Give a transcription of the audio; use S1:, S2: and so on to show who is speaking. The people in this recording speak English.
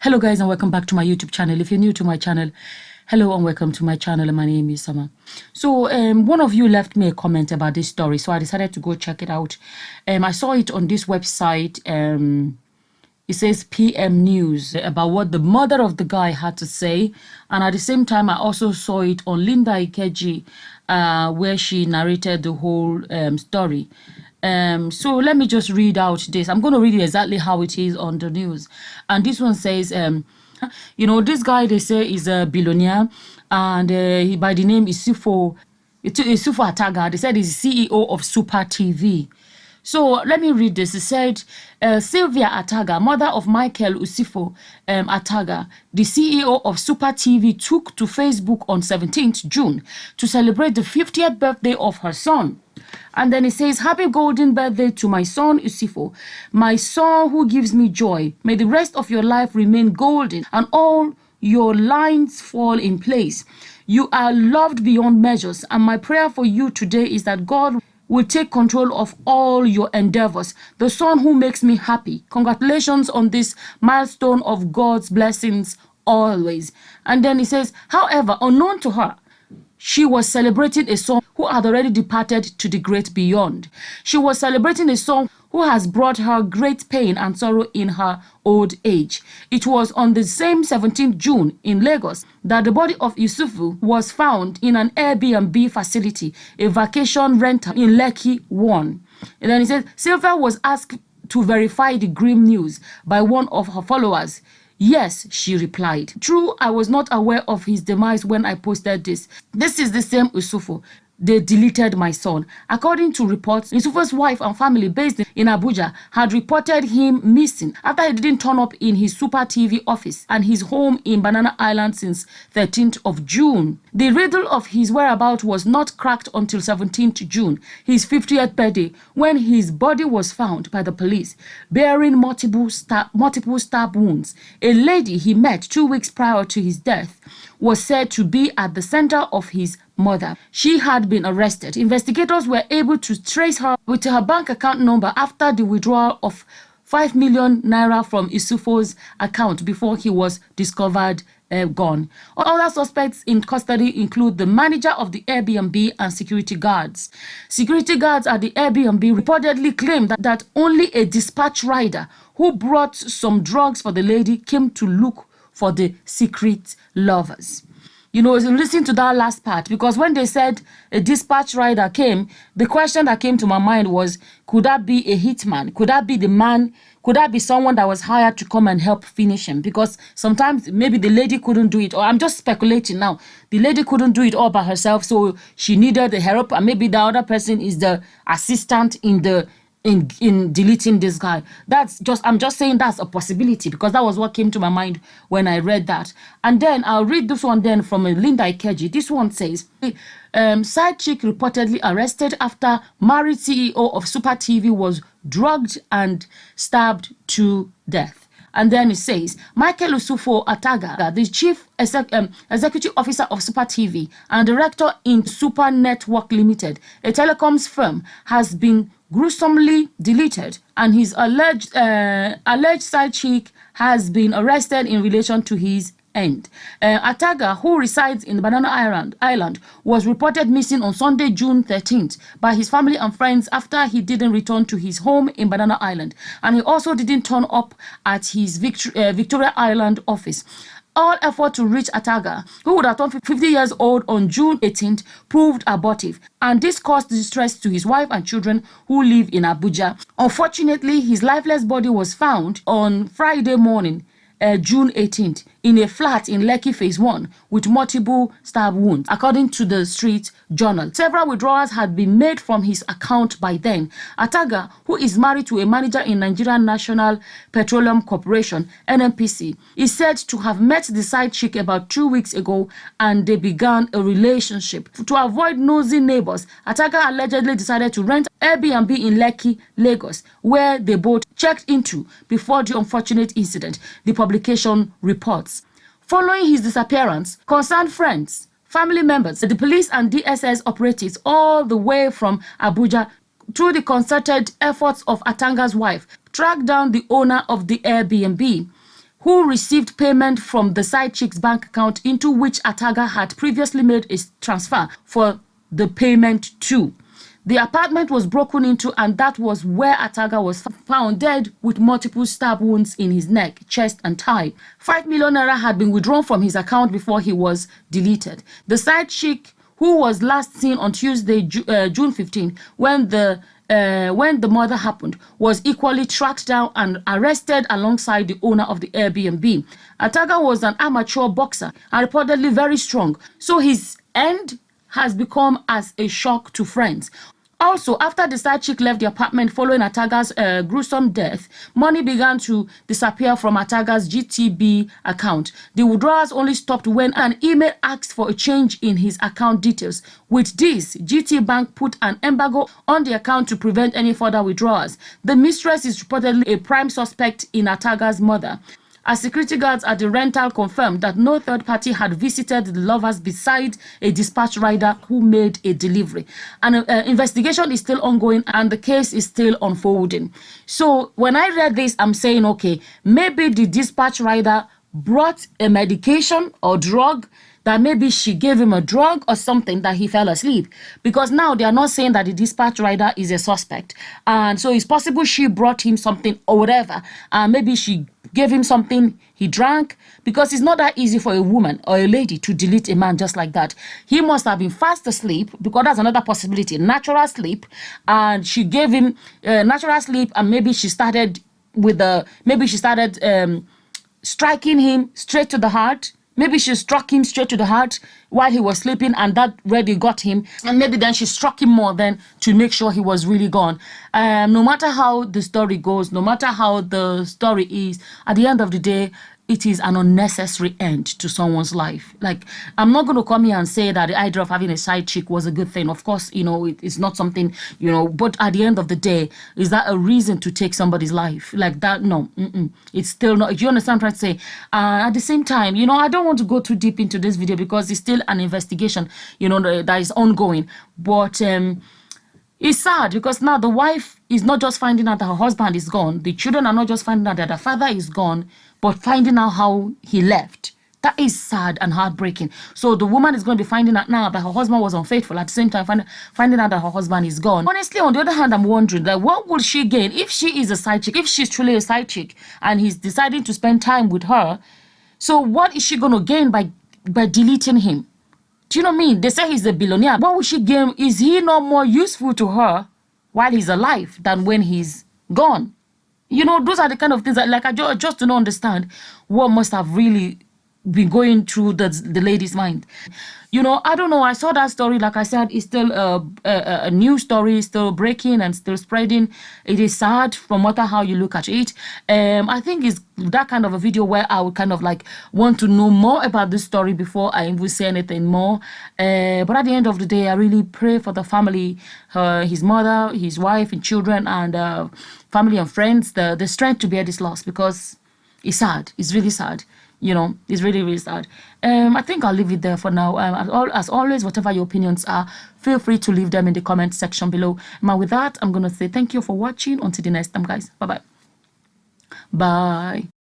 S1: Hello guys and welcome back to my YouTube channel. If you're new to my channel, hello and welcome to my channel. My name is Summer. So one of you left me a comment about this story, so I decided to go check it out. I saw it on this website. It says PM News about what the mother of the guy had to say, and at the same time I also saw it on Linda Ikeji, where she narrated the whole story. So let me just read out this. I'm going to read it exactly how it is on the news. And this one says, this guy they say is a billionaire, and he by the name Usifo Ataga. They said he's CEO of Super TV. So let me read this. It said, Sylvia Ataga, mother of Micheal Usifo Ataga, the CEO of Super TV, took to Facebook on 17th June to celebrate the 50th birthday of her son. And then it says, happy golden birthday to my son Usifo, my son who gives me joy. May the rest of your life remain golden and all your lines fall in place. You are loved beyond measures, and my prayer for you today is that God will take control of all your endeavors. The son who makes me happy. Congratulations on this milestone of God's blessings always. And then he says, however, unknown to her, she was celebrating a son who had already departed to the great beyond. She was celebrating a son who has brought her great pain and sorrow in her old age. It was on the same 17th June in Lagos that the body of Usifo was found in an Airbnb facility, a vacation rental in Lekki 1. And then he says, Sylvia was asked to verify the grim news by one of her followers. Yes, she replied. True, I was not aware of his demise when I posted this. This is the same Usifo. They deleted my son. According to reports, Usifo's wife and family based in Abuja had reported him missing after he didn't turn up in his Super TV office and his home in Banana Island since 13th of June. The riddle of his whereabouts was not cracked until 17th June, his 50th birthday, when his body was found by the police, bearing multiple stab wounds. A lady he met 2 weeks prior to his death was said to be at the center of his murder. She had been arrested. Investigators were able to trace her with her bank account number after the withdrawal of 5 million naira from Usifo's account before he was discovered gone. Other suspects in custody include the manager of the Airbnb and security guards. Security guards at the Airbnb reportedly claimed that only a dispatch rider who brought some drugs for the lady came to look for the secret lovers. Listen to that last part, because when they said a dispatch rider came, the question that came to my mind was, could that be a hitman? Could that be the man? Could that be someone that was hired to come and help finish him? Because sometimes maybe the lady couldn't do it, or I'm just speculating now. The lady couldn't do it all by herself, so she needed the help, and maybe the other person is the assistant in deleting this guy. I'm just saying that's a possibility, because that was what came to my mind when I read that. And then I'll read this one then from Linda Ikeji. This one says, side chick reportedly arrested after married CEO of Super TV was drugged and stabbed to death. And then it says, Micheal Usifo Ataga, the chief executive officer of Super TV and director in Super Network Limited, a telecoms firm, has been gruesomely deleted, and his alleged side chick has been arrested in relation to his end. Ataga, who resides in Banana Island, was reported missing on Sunday, June 13th by his family and friends after he didn't return to his home in Banana Island, and he also didn't turn up at his Victoria Island office. All effort to reach Ataga, who would have turned 50 years old on June 18th, proved abortive, and this caused distress to his wife and children who live in Abuja. Unfortunately, his lifeless body was found on Friday morning, June 18th, in a flat in Lekki Phase 1 with multiple stab wounds, according to the Street Journal. Several withdrawals had been made from his account by then. Ataga, who is married to a manager in Nigerian National Petroleum Corporation, NNPC, is said to have met the side chick about 2 weeks ago, and they began a relationship. To avoid nosy neighbors, Ataga allegedly decided to rent Airbnb in Lekki, Lagos, where they both checked into before the unfortunate incident, the publication reports. Following his disappearance, concerned friends, family members, the police and DSS operatives all the way from Abuja, through the concerted efforts of Ataga's wife, tracked down the owner of the Airbnb. who received payment from the side chick's bank account into which Ataga had previously made a transfer for the payment to. The apartment was broken into, and that was where Ataga was found dead with multiple stab wounds in his neck, chest, and thigh. 5 million naira had been withdrawn from his account before he was deleted. The side chick, who was last seen on Tuesday, June 15, when the murder happened, was equally tracked down and arrested alongside the owner of the Airbnb. Ataga was an amateur boxer and reportedly very strong, so his end has become as a shock to friends. Also, after the side chick left the apartment following Ataga's gruesome death, money began to disappear from Ataga's GTB account. The withdrawals only stopped when an email asked for a change in his account details. With this, GT Bank put an embargo on the account to prevent any further withdrawals. The mistress is reportedly a prime suspect in Ataga's murder, as security guards at the rental confirmed that no third party had visited the lovers besides a dispatch rider who made a delivery. An investigation is still ongoing and the case is still unfolding. So when I read this, I'm saying, okay, maybe the dispatch rider brought a medication or drug, that maybe she gave him a drug or something that he fell asleep, because now they are not saying that the dispatch rider is a suspect, and so it's possible she brought him something or whatever, and maybe she gave him something he drank, because it's not that easy for a woman or a lady to delete a man just like that. He must have been fast asleep, because that's another possibility, natural sleep, and she gave him natural sleep, and maybe she started striking him straight to the heart. Maybe she struck him straight to the heart while he was sleeping, and that really got him. And maybe then she struck him more then to make sure he was really gone. No matter how the story goes, no matter how the story is, at the end of the day, it is an unnecessary end to someone's life. Like, I'm not going to come here and say that the idea of having a side chick was a good thing. Of course, it's not something, but at the end of the day, is that a reason to take somebody's life? Like that? No, it's still not. Do you understand what I'm trying to say? At the same time, I don't want to go too deep into this video because it's still an investigation, that is ongoing. But it's sad because now the wife is not just finding out that her husband is gone. The children are not just finding out that the father is gone, but finding out how he left. That is sad and heartbreaking. So the woman is going to be finding out now that her husband was unfaithful. At the same time, finding out that her husband is gone. Honestly, on the other hand, I'm wondering, like, what will she gain if she is a side chick, if she's truly a side chick and he's deciding to spend time with her? So what is she going to gain by deleting him? Do you know what I mean? They say he's a billionaire. What will she gain? Is he not more useful to her while he's alive than when he's gone? Those are the kind of things that, like, I just do not understand what must have really been going through the lady's mind. I don't know. I saw that story. Like I said, it's still a new story, still breaking and still spreading. It is sad no matter how you look at it. I think it's that kind of a video where I would kind of like want to know more about this story before I will say anything more. But at the end of the day, I really pray for the family, his mother, his wife and children, and family and friends, the strength to bear this loss, because it's sad. It's really sad. It's really, really sad. I think I'll leave it there for now. As always, whatever your opinions are, feel free to leave them in the comment section below. And with that, I'm going to say thank you for watching. Until the next time, guys. Bye-bye. Bye.